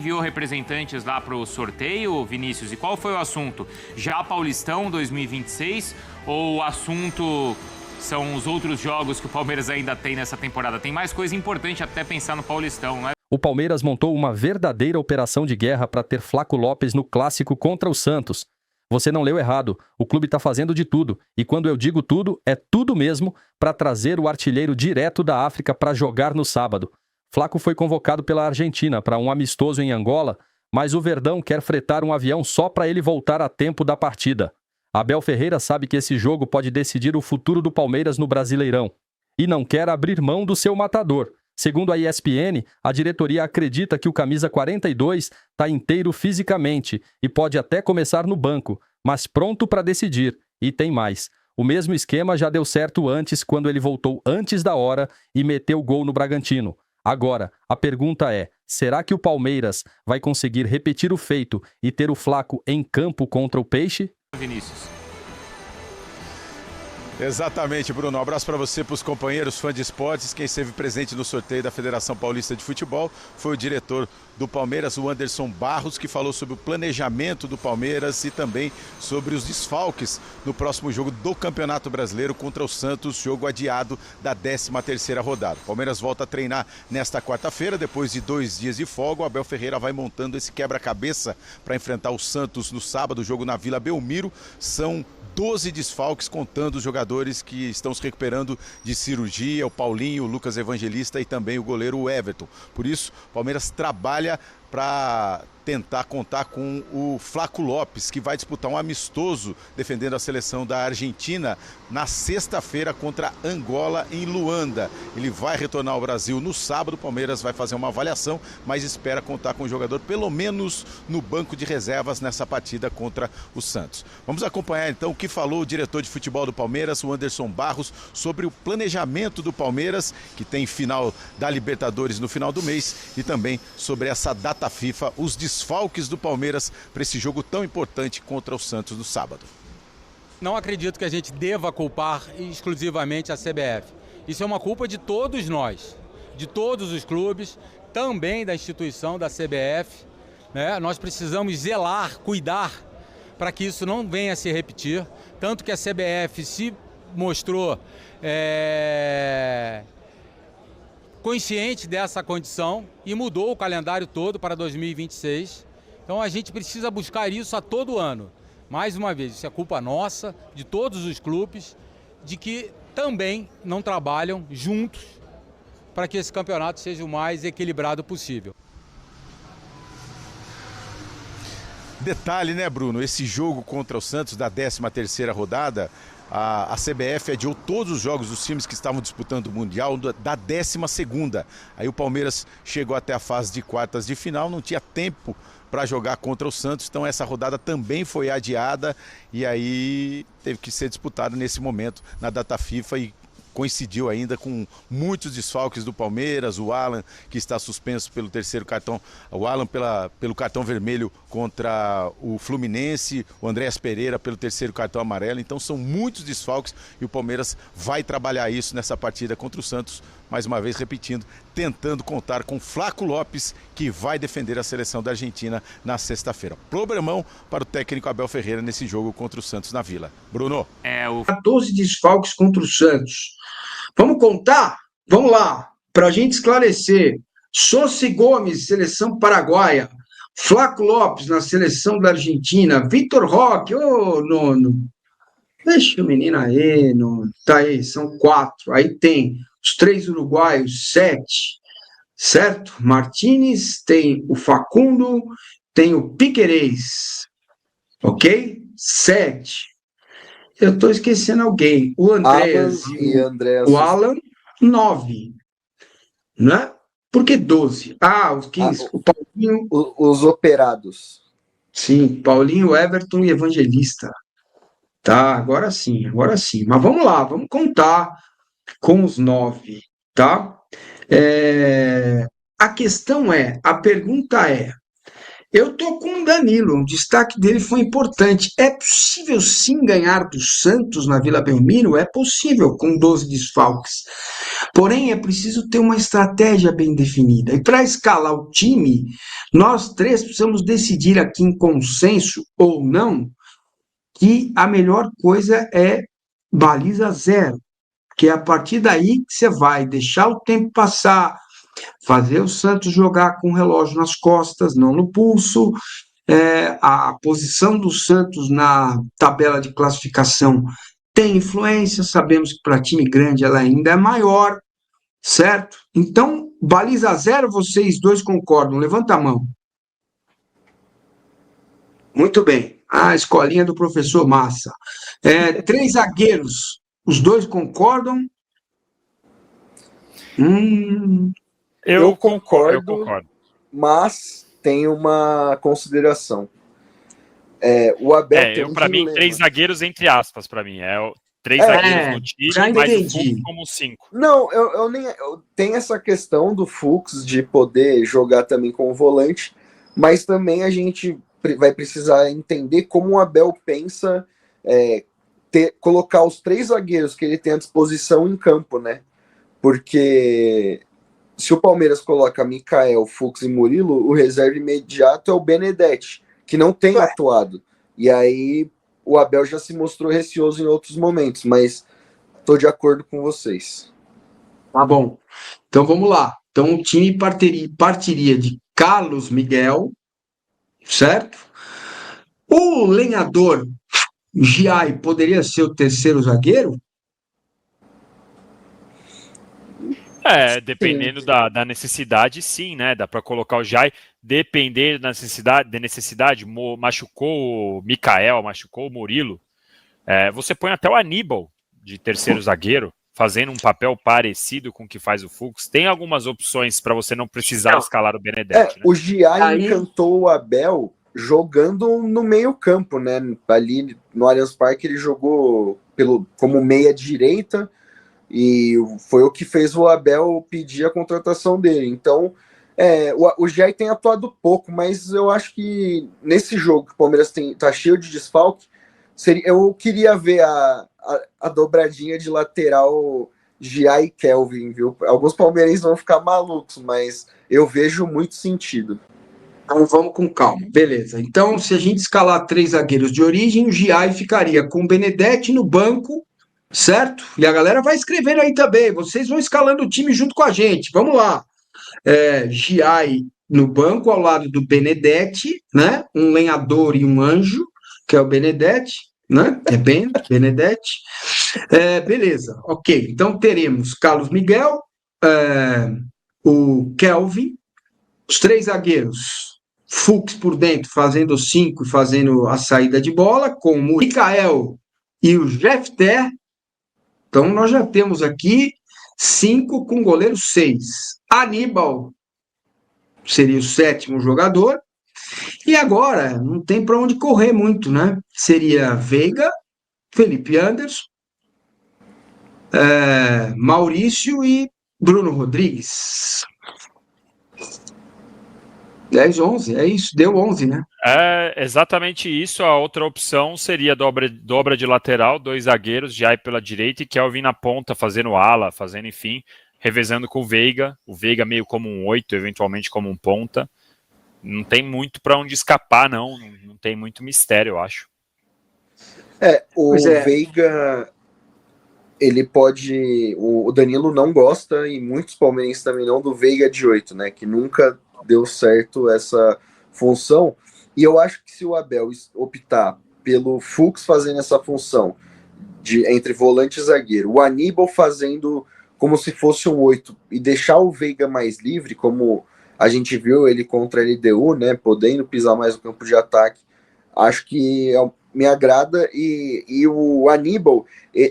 enviou representantes lá para o sorteio, Vinícius, e qual foi o assunto? Já Paulistão 2026 ou o assunto são os outros jogos que o Palmeiras ainda tem nessa temporada? Tem mais coisa importante até pensar no Paulistão, né? O Palmeiras montou uma verdadeira operação de guerra para ter Flaco Lopes no clássico contra o Santos. Você não leu errado, o clube está fazendo de tudo, e quando eu digo tudo, é tudo mesmo, para trazer o artilheiro direto da África para jogar no sábado. Flaco foi convocado pela Argentina para um amistoso em Angola, mas o Verdão quer fretar um avião só para ele voltar a tempo da partida. Abel Ferreira sabe que esse jogo pode decidir o futuro do Palmeiras no Brasileirão e não quer abrir mão do seu matador. Segundo a ESPN, a diretoria acredita que o camisa 42 está inteiro fisicamente e pode até começar no banco, mas pronto para decidir. E tem mais. O mesmo esquema já deu certo antes, quando ele voltou antes da hora e meteu gol no Bragantino. Agora, a pergunta é, será que o Palmeiras vai conseguir repetir o feito e ter o Flaco em campo contra o Peixe? Vinícius. Exatamente, Bruno. Um abraço para você, para os companheiros fãs de esportes. Quem esteve presente no sorteio da Federação Paulista de Futebol foi o diretor do Palmeiras, o Anderson Barros, que falou sobre o planejamento do Palmeiras e também sobre os desfalques no próximo jogo do Campeonato Brasileiro contra o Santos, jogo adiado da 13ª rodada. O Palmeiras volta a treinar nesta quarta-feira, depois de 2 dias de folga. O Abel Ferreira vai montando esse quebra-cabeça para enfrentar o Santos no sábado, jogo na Vila Belmiro. São 12 desfalques, contando os jogadores que estão se recuperando de cirurgia, o Paulinho, o Lucas Evangelista e também o goleiro Everton. Por isso, o Palmeiras trabalha para tentar contar com o Flaco Lopes, que vai disputar um amistoso defendendo a seleção da Argentina na sexta-feira contra Angola em Luanda. Ele vai retornar ao Brasil no sábado. O Palmeiras vai fazer uma avaliação, mas espera contar com o jogador pelo menos no banco de reservas nessa partida contra o Santos. Vamos acompanhar então o que falou o diretor de futebol do Palmeiras, o Anderson Barros, sobre o planejamento do Palmeiras, que tem final da Libertadores no final do mês, e também sobre essa data FIFA, os desfalques do Palmeiras para esse jogo tão importante contra o Santos no sábado. Não acredito que a gente deva culpar exclusivamente a CBF. Isso é uma culpa de todos nós, de todos os clubes, também da instituição da CBF, né? Nós precisamos zelar, cuidar para que isso não venha a se repetir. Tanto que a CBF se mostrou consciente dessa condição e mudou o calendário todo para 2026. Então a gente precisa buscar isso a todo ano. Mais uma vez, isso é culpa nossa, de todos os clubes, de que também não trabalham juntos para que esse campeonato seja o mais equilibrado possível. Detalhe, né, Bruno? Esse jogo contra o Santos da 13ª rodada, a CBF adiou todos os jogos dos times que estavam disputando o Mundial da 12ª. Aí o Palmeiras chegou até a fase de quartas de final, não tinha tempo para jogar contra o Santos, então essa rodada também foi adiada e aí teve que ser disputada nesse momento na data FIFA e coincidiu ainda com muitos desfalques do Palmeiras, o Alan, que está suspenso pelo terceiro cartão, o Alan pelo cartão vermelho contra o Fluminense, o Andréas Pereira pelo terceiro cartão amarelo. Então são muitos desfalques e o Palmeiras vai trabalhar isso nessa partida contra o Santos, mais uma vez repetindo, tentando contar com Flaco Lopes, que vai defender a seleção da Argentina na sexta-feira. Problemão para o técnico Abel Ferreira nesse jogo contra o Santos na Vila. Bruno. 12 desfalques contra o Santos. Vamos contar? Vamos lá, para a gente esclarecer. Sossi Gomes, seleção paraguaia. Flaco Lopes, na seleção da Argentina. Vitor Roque, nono. Deixa o menino aí, nono. Tá aí, são 4. Aí tem os 3 uruguaios, 7. Certo? Martínez, tem o Facundo, tem o Piquerez. Ok? 7. Eu estou esquecendo alguém. O Andréas e o Alan, 9. Né? Por que 12? Os 15. O Paulinho. Os operados. Sim, Paulinho, Everton e Evangelista. Tá, agora sim, agora sim. Mas vamos lá, vamos contar com os 9, tá? A pergunta é, eu tô com o Danilo, o destaque dele foi importante. É possível sim ganhar do Santos na Vila Belmiro? É possível, com 12 desfalques. Porém, é preciso ter uma estratégia bem definida. E para escalar o time, nós três precisamos decidir aqui em consenso ou não que a melhor coisa é baliza zero, que é a partir daí que você vai deixar o tempo passar, fazer o Santos jogar com o relógio nas costas, não no pulso. A posição do Santos na tabela de classificação tem influência, sabemos que para time grande ela ainda é maior, certo? Então, baliza zero, vocês dois concordam? Levanta a mão. Muito bem. A escolinha do professor Massa. 3 zagueiros, os dois concordam? Eu concordo, Eu concordo. mas tem uma consideração. O Abel tem Para um mim, dilema. 3 zagueiros entre aspas, para mim. Três zagueiros no time, já mas o entendi. Fux como 5. Não, eu tenho essa questão do Fux de poder jogar também com o volante, mas também a gente vai precisar entender como o Abel pensa colocar os 3 zagueiros que ele tem à disposição em campo, né? Porque se o Palmeiras coloca Mikael, Fux e Murilo, o reserva imediato é o Benedetti, que não tem atuado. E aí o Abel já se mostrou receoso em outros momentos, mas estou de acordo com vocês. Tá bom. Então vamos lá. Então o time partiria de Carlos Miguel, certo? O lenhador Giai poderia ser o terceiro zagueiro? Dependendo da necessidade, sim, né? Dá para colocar o Jai, depender da necessidade, machucou o Mikael, machucou o Murilo. Você põe até o Aníbal de terceiro zagueiro, fazendo um papel parecido com o que faz o Fux. Tem algumas opções para você não precisar escalar o Benedetti. Né? O Giai encantou o Abel jogando no meio campo, né? Ali no Allianz Parque ele jogou como meia direita, e foi o que fez o Abel pedir a contratação dele. Então, o Jair tem atuado pouco, mas eu acho que nesse jogo que o Palmeiras tá cheio de desfalque, eu queria ver a dobradinha de lateral Jair e Kelvin, viu? Alguns palmeirenses vão ficar malucos, mas eu vejo muito sentido. Então vamos com calma, beleza. Então, se a gente escalar 3 zagueiros de origem, o Giai ficaria com o Benedetti no banco, certo? E a galera vai escrevendo aí também. Vocês vão escalando o time junto com a gente. Vamos lá. Giai no banco, ao lado do Benedetti, né? Um lenhador e um anjo, que é o Benedetti, né? Benedetti. Beleza, ok. Então teremos Carlos Miguel, o Kelvin, os 3 zagueiros. Fux por dentro, fazendo 5 e fazendo a saída de bola, com o Mikael e o Jefter. Então, nós já temos aqui 5 com goleiro 6. Aníbal seria o 7º jogador. E agora, não tem para onde correr muito, né? Seria Veiga, Felipe Anderson, Maurício e Bruno Rodrigues. 10, 11, é isso, deu 11, né? Exatamente isso. A outra opção seria dobra de lateral, 2 zagueiros, Jai pela direita e Kelvin na ponta, fazendo ala, fazendo, enfim, revezando com o Veiga meio como um 8, eventualmente como um ponta. Não tem muito para onde escapar, não tem muito mistério, eu acho. Veiga, ele pode... O Danilo não gosta, e muitos palmeirenses também não, do Veiga de 8, né? Que nunca deu certo essa função, e eu acho que se o Abel optar pelo Fux fazendo essa função entre volante e zagueiro, o Aníbal fazendo como se fosse um 8 e deixar o Veiga mais livre, como a gente viu ele contra a LDU, né, podendo pisar mais no campo de ataque, acho que me agrada. E o Aníbal,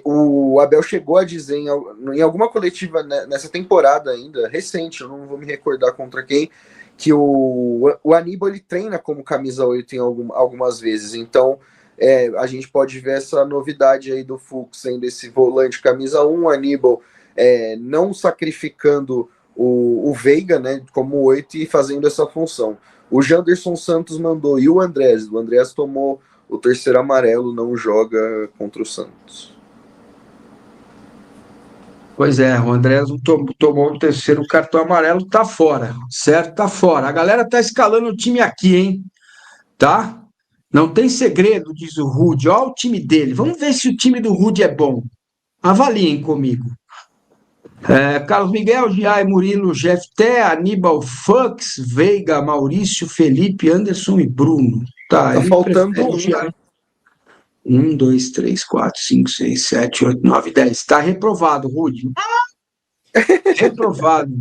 o Abel chegou a dizer em alguma coletiva nessa temporada ainda, recente, eu não vou me recordar contra quem, que o Aníbal ele treina como camisa 8 em algumas vezes. Então a gente pode ver essa novidade aí do Fux sendo esse volante camisa 1, o Aníbal não sacrificando o Veiga, né, como 8 e fazendo essa função. O Janderson Santos mandou, e o Andrés tomou o 3º amarelo, não joga contra o Santos. Pois é, o Andrés não tomou o terceiro cartão amarelo, tá fora, certo? Tá fora. A galera tá escalando o time aqui, hein? Tá? Não tem segredo, diz o Rude. Olha o time dele. Vamos ver se o time do Rude é bom. Avaliem comigo. Carlos Miguel, Giai, Murilo, Jefté, Aníbal, Fux, Veiga, Maurício, Felipe, Anderson e Bruno. Tá, Tá ele faltando prefere um, Giai. né? 1, 2, 3, 4, 5, 6, 7, 8, 9, 10. Está reprovado, Rude. Reprovado.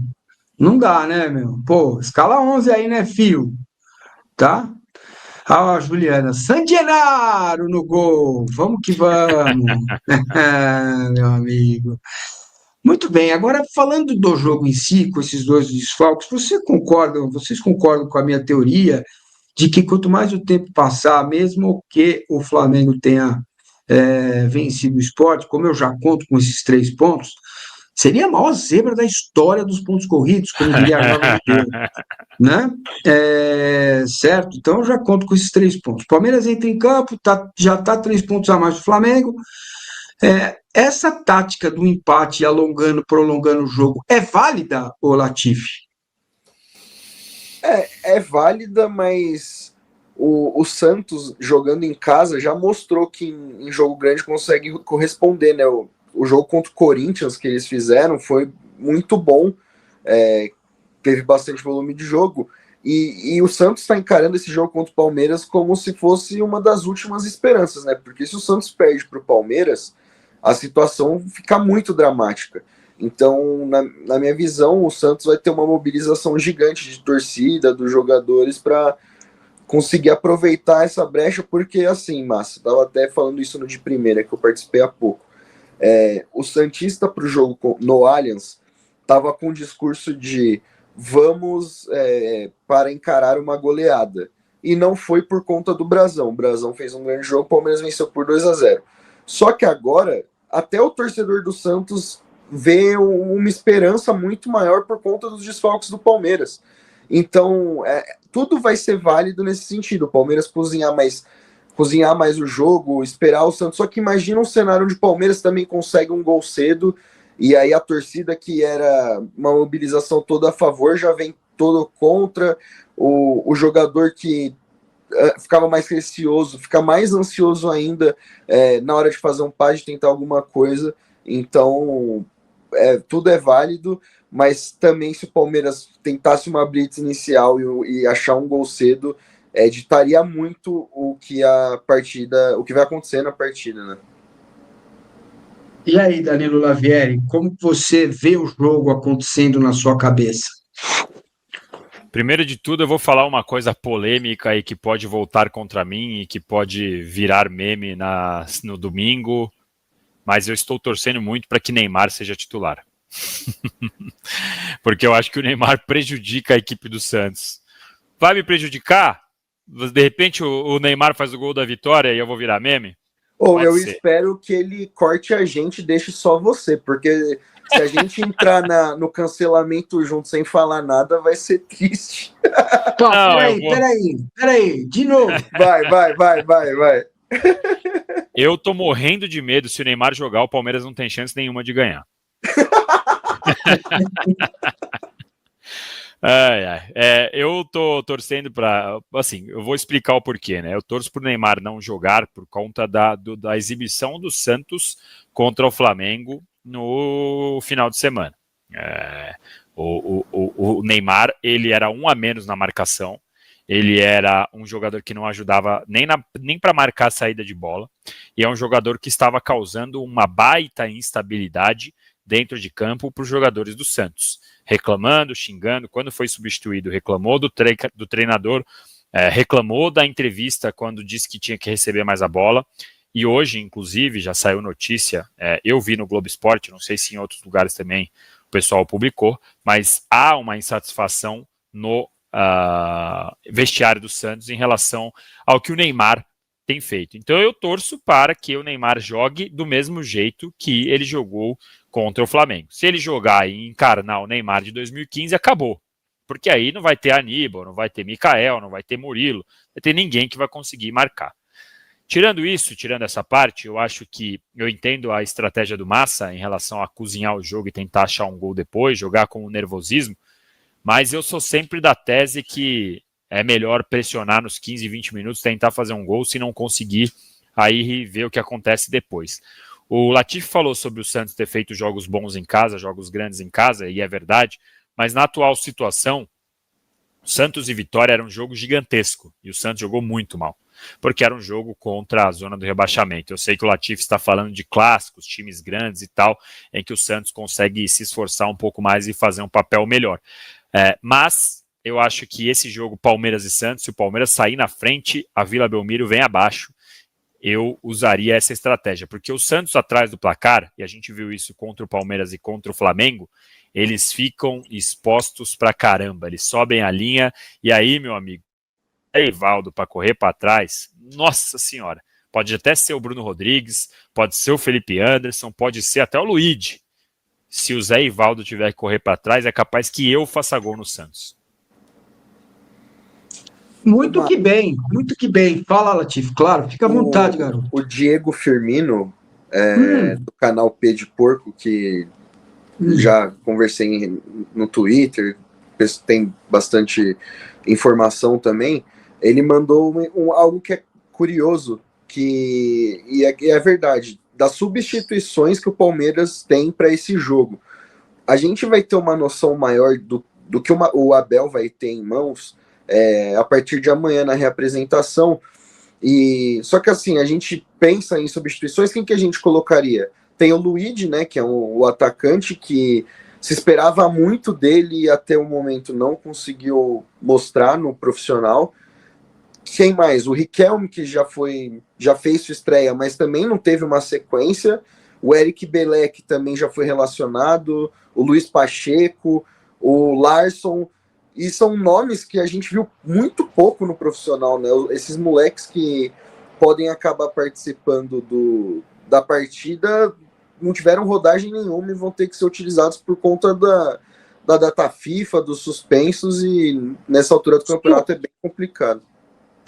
Não dá, né, meu? Pô, escala 11 aí, né, fio? Tá? Ah, Juliana, Sandienaro no gol. Vamos que vamos. Meu amigo. Muito bem, agora falando do jogo em si, com esses dois desfalques, vocês concordam com a minha teoria de que quanto mais o tempo passar, mesmo que o Flamengo tenha vencido o Sport, como eu já conto com esses 3 pontos, seria a maior zebra da história dos pontos corridos, como diria a Arnaldo Ribeiro, né? Certo? Então eu já conto com esses 3 pontos. Palmeiras entra em campo, já está 3 pontos a mais do Flamengo. Essa tática do empate alongando, prolongando o jogo é válida, ô Latifi? É válida, mas o Santos jogando em casa já mostrou que em jogo grande consegue corresponder, né? O jogo contra o Corinthians que eles fizeram foi muito bom, teve bastante volume de jogo, e o Santos está encarando esse jogo contra o Palmeiras como se fosse uma das últimas esperanças, né? Porque se o Santos perde para o Palmeiras, a situação fica muito dramática. Então, na minha visão, o Santos vai ter uma mobilização gigante de torcida, dos jogadores, para conseguir aproveitar essa brecha, porque assim, Massa, estava até falando isso no de primeira, que eu participei há pouco. O Santista para o jogo no Allianz estava com um discurso de vamos para encarar uma goleada. E não foi por conta do Brasão. O Brasão fez um grande jogo, o Palmeiras venceu por 2-0. Só que agora, até o torcedor do Santos vê uma esperança muito maior por conta dos desfalques do Palmeiras. Então, tudo vai ser válido nesse sentido. O Palmeiras cozinhar mais o jogo, esperar o Santos. Só que imagina um cenário onde o Palmeiras também consegue um gol cedo, e aí a torcida, que era uma mobilização toda a favor, já vem todo contra. O jogador que ficava mais receoso, fica mais ansioso ainda na hora de fazer um passe, de tentar alguma coisa. Então, tudo é válido, mas também se o Palmeiras tentasse uma blitz inicial e achar um gol cedo, ditaria muito o que vai acontecer na partida, né? E aí, Danilo Lavieri, como você vê o jogo acontecendo na sua cabeça? Primeiro de tudo, eu vou falar uma coisa polêmica e que pode voltar contra mim e que pode virar meme no domingo, mas eu estou torcendo muito para que Neymar seja titular. Porque eu acho que o Neymar prejudica a equipe do Santos. Vai me prejudicar? De repente o Neymar faz o gol da vitória e eu vou virar meme? Ou eu espero que ele corte a gente e deixe só você, porque se a gente entrar no cancelamento junto sem falar nada, vai ser triste. Pô, peraí, de novo. Vai. Eu tô morrendo de medo. Se o Neymar jogar, o Palmeiras não tem chance nenhuma de ganhar. Eu tô torcendo para, assim, eu vou explicar o porquê, né? Eu torço pro Neymar não jogar por conta da exibição do Santos contra o Flamengo no final de semana. O Neymar, ele era um a menos na marcação, ele era um jogador que não ajudava nem para marcar a saída de bola, e é um jogador que estava causando uma baita instabilidade dentro de campo para os jogadores do Santos, reclamando, xingando. Quando foi substituído, reclamou do treinador, reclamou da entrevista quando disse que tinha que receber mais a bola. E hoje, inclusive, já saiu notícia, eu vi no Globo Esporte, não sei se em outros lugares também o pessoal publicou, mas há uma insatisfação no vestiário do Santos em relação ao que o Neymar tem feito. Então eu torço para que o Neymar jogue do mesmo jeito que ele jogou contra o Flamengo. Se ele jogar e encarnar o Neymar de 2015, acabou. Porque aí não vai ter Aníbal, não vai ter Michael, não vai ter Murilo, não vai ter ninguém que vai conseguir marcar. Tirando isso, tirando essa parte, eu acho que eu entendo a estratégia do Massa em relação a cozinhar o jogo e tentar achar um gol depois, jogar com o nervosismo, mas eu sou sempre da tese que é melhor pressionar nos 15, 20 minutos, tentar fazer um gol, se não conseguir, aí ver o que acontece depois. O Latifi falou sobre o Santos ter feito jogos bons em casa, jogos grandes em casa, e é verdade, mas na atual situação, Santos e Vitória era um jogo gigantesco, e o Santos jogou muito mal, porque era um jogo contra a zona do rebaixamento. Eu sei que o Latifi está falando de clássicos, times grandes e tal, em que o Santos consegue se esforçar um pouco mais e fazer um papel melhor. Mas eu acho que esse jogo Palmeiras e Santos, se o Palmeiras sair na frente, a Vila Belmiro vem abaixo, eu usaria essa estratégia, porque o Santos atrás do placar, e a gente viu isso contra o Palmeiras e contra o Flamengo, eles ficam expostos pra caramba, eles sobem a linha, e aí, meu amigo, Eivaldo para correr para trás, nossa senhora, pode até ser o Bruno Rodrigues, pode ser o Felipe Anderson, pode ser até o Luigi. Se o Zé Ivaldo tiver que correr para trás, é capaz que eu faça gol no Santos. Muito que bem, muito que bem. Fala, Latifi, claro, fica à vontade, garoto. O Diego Firmino, do canal P de Porco, que já conversei no Twitter, tem bastante informação também, ele mandou algo que é curioso, e é verdade, das substituições que o Palmeiras tem para esse jogo. A gente vai ter uma noção maior do que o Abel vai ter em mãos a partir de amanhã na reapresentação. Só que assim, a gente pensa em substituições, quem que a gente colocaria? Tem o Luigi, né, que é o atacante que se esperava muito dele e até o momento não conseguiu mostrar no profissional. Quem mais? O Riquelme, que já fez sua estreia, mas também não teve uma sequência. O Eric Belec também já foi relacionado. O Luiz Pacheco, o Larson. E são nomes que a gente viu muito pouco no profissional, né? Esses moleques que podem acabar participando da partida não tiveram rodagem nenhuma e vão ter que ser utilizados por conta da data FIFA, dos suspensos, e nessa altura do campeonato é bem complicado.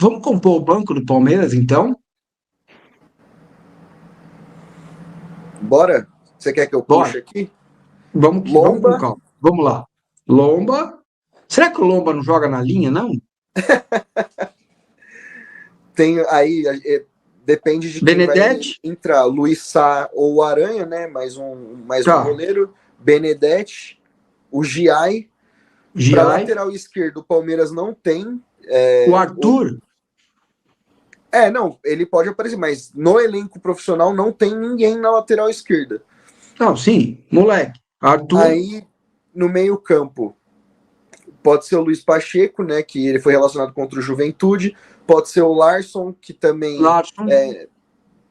Vamos compor o banco do Palmeiras, então? Bora? Você quer que eu puxe aqui? Vamos com calma. Vamos lá. Lomba. Será que o Lomba não joga na linha, não? Tem aí, depende de quem Benedetti? vai entrar. Luiz Sá ou o Aranha, né? Mais um goleiro. Benedetti, o Giai. Para lateral esquerdo, o Palmeiras não tem. O Arthur? Não, ele pode aparecer, mas no elenco profissional não tem ninguém na lateral esquerda. Não, sim, moleque. Arthur. Aí, no meio-campo, pode ser o Luiz Pacheco, né? Que ele foi relacionado contra o Juventude. Pode ser o Larson, que também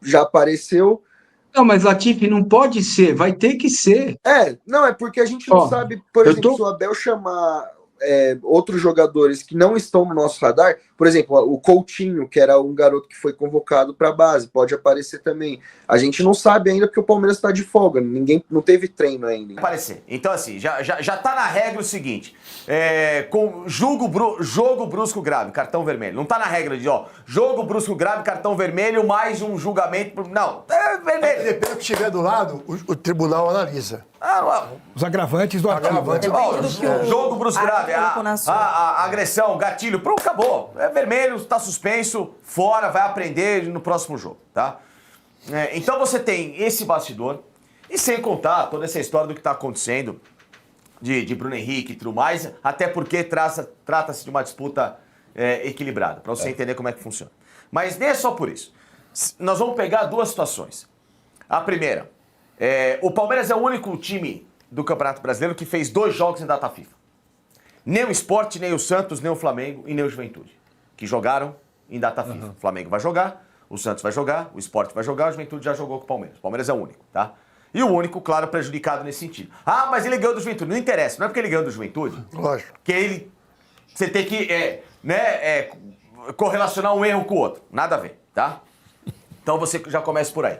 já apareceu. Não, mas Latifi não pode ser, vai ter que ser. Não, é porque a gente não sabe, por exemplo, se o Abel chamar outros jogadores que não estão no nosso radar, por exemplo, o Coutinho, que era um garoto que foi convocado para a base, pode aparecer também. A gente não sabe ainda porque o Palmeiras está de folga, ninguém não teve treino ainda. Aparecer. Então, assim, já tá na regra o seguinte: com jogo brusco grave, cartão vermelho. Não tá na regra de, jogo brusco grave, cartão vermelho, mais um julgamento. Não, é vermelho. Depende do que estiver do lado, o tribunal analisa. Os agravantes do agravante. Jogo brusco grave, a agressão, gatilho, pronto, acabou. É vermelho, tá suspenso, fora, vai aprender no próximo jogo, tá? Então você tem esse bastidor, e sem contar toda essa história do que tá acontecendo de Bruno Henrique e tudo mais, até porque trata-se de uma disputa equilibrada, para você entender como é que funciona. Mas nem é só por isso. Nós vamos pegar duas situações. A primeira, o Palmeiras é o único time do Campeonato Brasileiro que fez 2 jogos em data FIFA. Nem o Sport, nem o Santos, nem o Flamengo e nem o Juventude, que jogaram em data FIFA. O Flamengo vai jogar, o Santos vai jogar, o Sport vai jogar, o Juventude já jogou com o Palmeiras. O Palmeiras é o único, tá? E o único, claro, prejudicado nesse sentido. Mas ele ganhou do Juventude. Não interessa, não é porque ele ganhou do Juventude Lógico. que você tem que correlacionar um erro com o outro. Nada a ver, tá? Então você já começa por aí.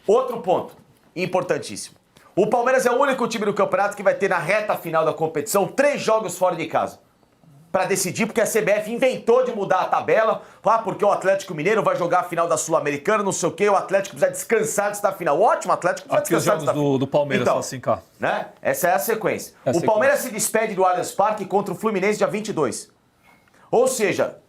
Outro ponto importantíssimo. O Palmeiras é o único time do campeonato que vai ter na reta final da competição 3 jogos fora de casa. para decidir, porque a CBF inventou de mudar a tabela, porque o Atlético Mineiro vai jogar a final da Sul-Americana, não sei o quê, o Atlético precisa descansar antes da final. Ótimo, o Atlético precisa descansar antes da final. do Palmeiras então, assim, cá. Né? Essa é a sequência. O Palmeiras se despede do Allianz Parque contra o Fluminense dia 22. Ou seja,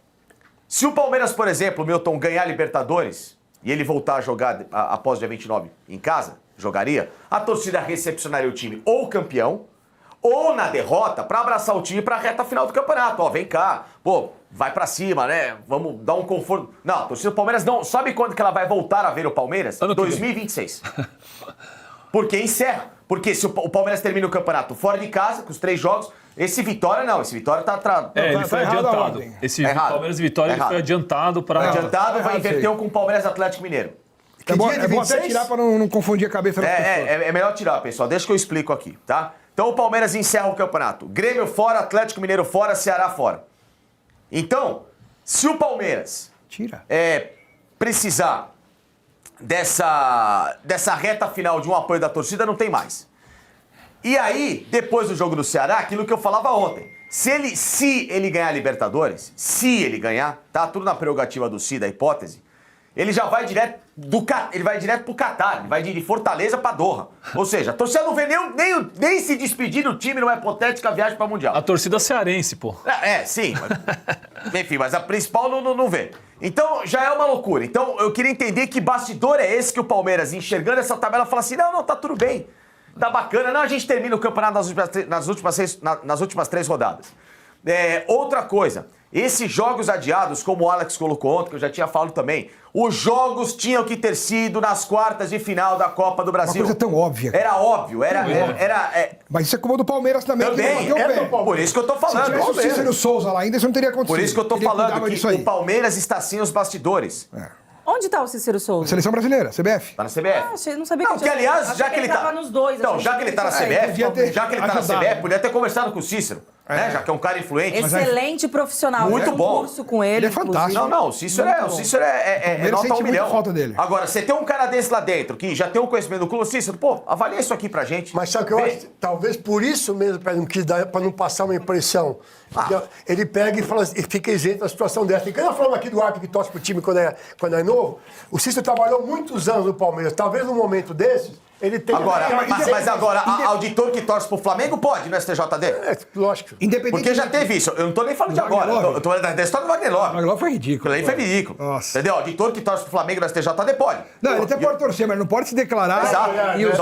se o Palmeiras, por exemplo, Milton, ganhar a Libertadores e ele voltar a jogar após dia 29 em casa, jogaria, a torcida recepcionaria o time ou campeão, ou na derrota, pra abraçar o time pra reta final do campeonato. Ó, vem cá, pô, vai pra cima, né? Vamos dar um conforto. Não, a torcida do Palmeiras não. Sabe quando que ela vai voltar a ver o Palmeiras? 2026. Porque encerra. Porque se o Palmeiras termina o campeonato fora de casa, com os 3 jogos, esse Vitória não. Esse Vitória tá ele foi adiantado. Esse Palmeiras e Vitória ele foi adiantado pra... Adiantado e vai inverter com o Palmeiras Atlético Mineiro. É bom até tirar pra não confundir a cabeça das pessoas. É melhor tirar, pessoal. Deixa que eu explico aqui, tá? Então o Palmeiras encerra o campeonato. Grêmio fora, Atlético Mineiro fora, Ceará fora. Então, se o Palmeiras precisar dessa reta final de um apoio da torcida, não tem mais. E aí, depois do jogo do Ceará, aquilo que eu falava ontem. Se ele ganhar a Libertadores, se ele ganhar, tá tudo na prerrogativa do da hipótese, ele já vai direto pro Catar, ele vai de Fortaleza pra Doha. Ou seja, a torcida não vê nem se despedir do time numa hipotética viagem pra Mundial. A torcida cearense, pô. Sim. Enfim, mas a principal não vê. Então, já é uma loucura. Então, eu queria entender que bastidor é esse que o Palmeiras, enxergando essa tabela, fala assim, não, tá tudo bem. Tá bacana. Não, a gente termina o campeonato nas últimas 3 rodadas. Outra coisa, esses jogos adiados, como o Alex colocou ontem, que eu já tinha falado também, os jogos tinham que ter sido nas quartas de final da Copa do Brasil. Uma coisa tão óbvia. Era óbvio, Mas isso é como do Palmeiras também. Por isso que eu tô falando. Se tivesse o Cícero Souza lá ainda, isso não teria acontecido. Por isso que eu tô falando que o Palmeiras está sem os bastidores. Onde tá o Cícero Souza? Seleção brasileira, CBF. Tá na CBF. Não sabia que aliás, já que ele tava nos dois. Então, já que ele tá na CBF, podia ter conversado com o Cícero, né? Já que é um cara influente. Excelente profissional. Muito bom. Curso com ele. Ele é fantástico. Não, o Cícero é nota 1 milhão. Falta dele. Agora, você tem um cara desse lá dentro, que já tem um conhecimento do clube, Cícero, pô, avalia isso aqui pra gente. Mas sabe o que eu acho? Talvez por isso mesmo, pra não passar uma impressão. Ele pega e fala, e fica isento da situação dessa. E quando eu falo aqui do árbitro que torce pro time quando é novo, o Cícero trabalhou muitos anos no Palmeiras. Talvez num momento desses, ele tenha... Mas agora, auditor que torce pro Flamengo pode no STJD? Lógico. Porque já teve isso. Eu não tô nem falando de agora. Eu tô falando da história do Wagner Love. O Wagner Love foi ridículo. Aí foi ridículo. Nossa. Entendeu? Auditor que torce pro Flamengo no STJD pode. Não, ele até pode torcer, mas não pode se declarar. Exato. Isso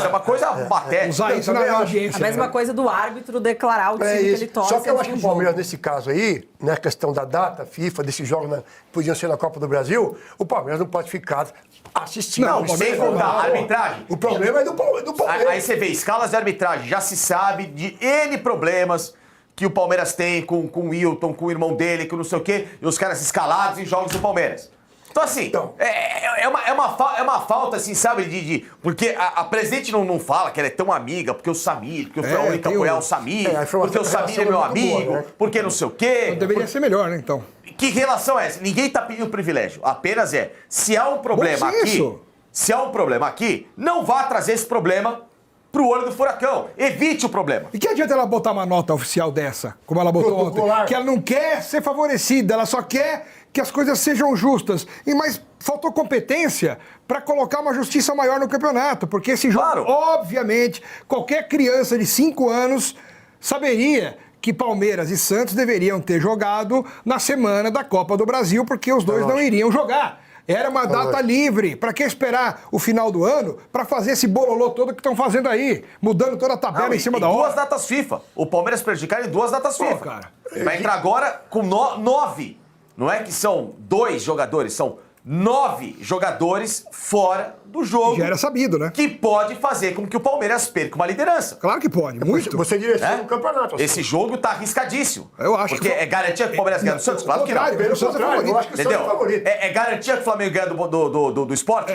é uma coisa patética. Usar isso na audiência. A mesma coisa do árbitro declarar o time que ele torce. Só que eu acho que o Palmeiras, nesse caso aí, na questão da data, FIFA, desses jogos que podiam ser na Copa do Brasil, o Palmeiras não pode ficar assistindo. Não, sem contar a arbitragem. O problema é do Palmeiras. Aí você vê, escalas de arbitragem, já se sabe de N problemas que o Palmeiras tem com o Wilton, com o irmão dele, com não sei o quê, e os caras escalados em jogos do Palmeiras. Então, assim, é uma falta, assim, sabe, porque a presidente não fala que ela é tão amiga, porque o Samir, porque eu fui a única a apoiar o Samir, porque o Samir é meu amigo, boa, né? Porque não sei o quê. Então, deveria ser melhor, né, então? Que relação é essa? Ninguém tá pedindo privilégio, apenas se há um problema aqui, não vá trazer esse problema pro olho do furacão. Evite o problema. E que adianta ela botar uma nota oficial dessa, como ela botou ontem? Que ela não quer ser favorecida, ela só quer que as coisas sejam justas. Mas faltou competência para colocar uma justiça maior no campeonato, porque esse jogo, obviamente, qualquer criança de 5 anos saberia que Palmeiras e Santos deveriam ter jogado na semana da Copa do Brasil, porque os dois não iriam jogar. Era uma data livre. Para que esperar o final do ano para fazer esse bololô todo que estão fazendo aí? Mudando toda a tabela em cima da hora. 2 datas FIFA. O Palmeiras prejudicado em 2 datas FIFA. Cara. Vai entrar agora com 9. Não é que são 2 jogadores, são 9 jogadores fora do jogo. Já era sabido, né? Que pode fazer com que o Palmeiras perca uma liderança. Claro que pode, muito. Você direciona o campeonato. Assim. Esse jogo tá arriscadíssimo. Eu acho porque é garantia que o Palmeiras ganha do Santos? Claro que não. Eu acho que o Santos é favorito. É garantia que o Flamengo ganha do Sport?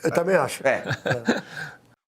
Eu também acho.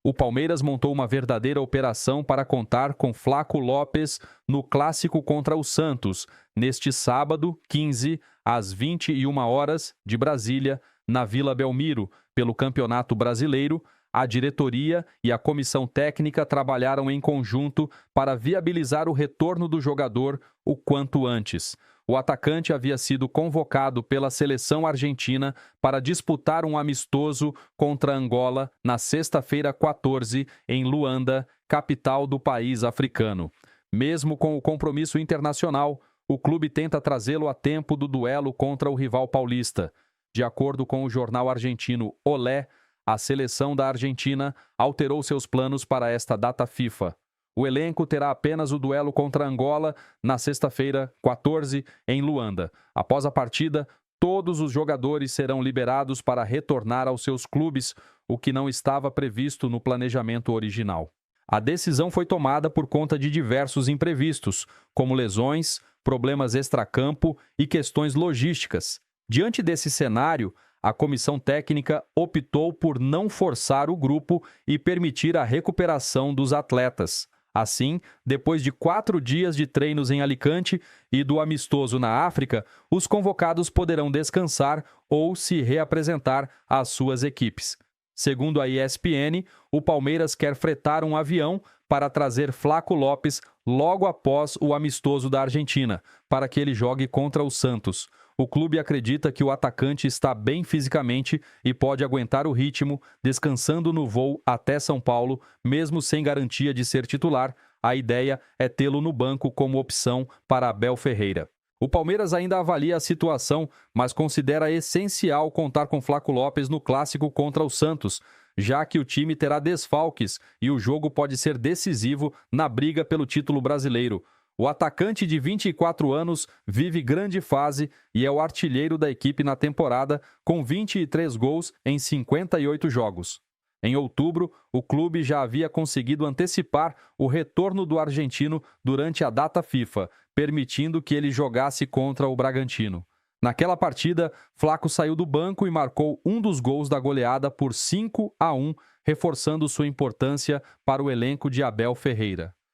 O Palmeiras montou uma verdadeira operação para contar com Flaco Lopes no clássico contra o Santos, neste sábado, 15, às 21 horas, de Brasília, na Vila Belmiro, pelo Campeonato Brasileiro, A diretoria e a comissão técnica trabalharam em conjunto para viabilizar o retorno do jogador o quanto antes. O atacante havia sido convocado pela seleção argentina para disputar um amistoso contra Angola na sexta-feira 14, em Luanda, capital do país africano. Mesmo com o compromisso internacional, o clube tenta trazê-lo a tempo do duelo contra o rival paulista. De acordo com o jornal argentino Olé, a seleção da Argentina alterou seus planos para esta data FIFA. O elenco terá apenas o duelo contra Angola na sexta-feira, 14, em Luanda. Após a partida, todos os jogadores serão liberados para retornar aos seus clubes, o que não estava previsto no planejamento original. A decisão foi tomada por conta de diversos imprevistos, como lesões, problemas extracampo e questões logísticas. Diante desse cenário, a comissão técnica optou por não forçar o grupo e permitir a recuperação dos atletas. Assim, depois de 4 dias de treinos em Alicante e do amistoso na África, os convocados poderão descansar ou se reapresentar às suas equipes. Segundo a ESPN, o Palmeiras quer fretar um avião para trazer Flaco Lopes logo após o amistoso da Argentina, para que ele jogue contra o Santos. O clube acredita que o atacante está bem fisicamente e pode aguentar o ritmo, descansando no voo até São Paulo, mesmo sem garantia de ser titular. A ideia é tê-lo no banco como opção para Abel Ferreira. O Palmeiras ainda avalia a situação, mas considera essencial contar com Flaco Lopes no clássico contra o Santos, já que o time terá desfalques e o jogo pode ser decisivo na briga pelo título brasileiro. O atacante de 24 anos vive grande fase e é o artilheiro da equipe na temporada, com 23 gols em 58 jogos. Em outubro, o clube já havia conseguido antecipar o retorno do argentino durante a data FIFA, permitindo que ele jogasse contra o Bragantino. Naquela partida, Flaco saiu do banco e marcou um dos gols da goleada por 5-1, reforçando sua importância para o elenco de Abel Ferreira.